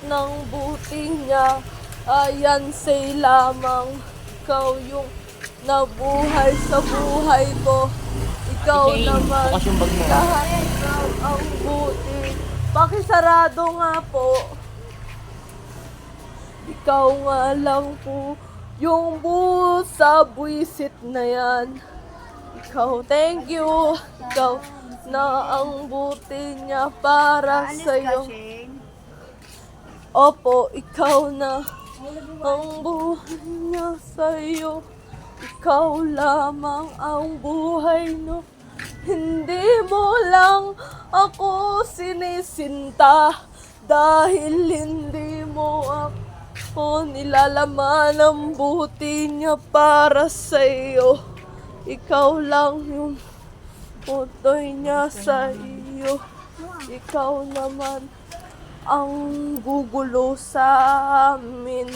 ng buti niya. Ayan say lamang, ikaw yung nabuhay sa buhay ko. Ikaw Jane, naman, bukas yung bag mo. lahat ng ang buti. Pakisarado nga po. Ikaw nga lang po yung buo sa buwisit na yan. Ikaw, thank you. Ikaw na ang buti niya para sa'yo. Opo, ikaw na ang buhay niya sa'yo. Ikaw lamang ang buhay no. Hindi mo lang ako sinisinta dahil hindi mo ako nilalaman ang buti niya para sa'yo. Ikaw lang yung putoy niya sa iyo. Ikaw naman ang gugulo sa amin.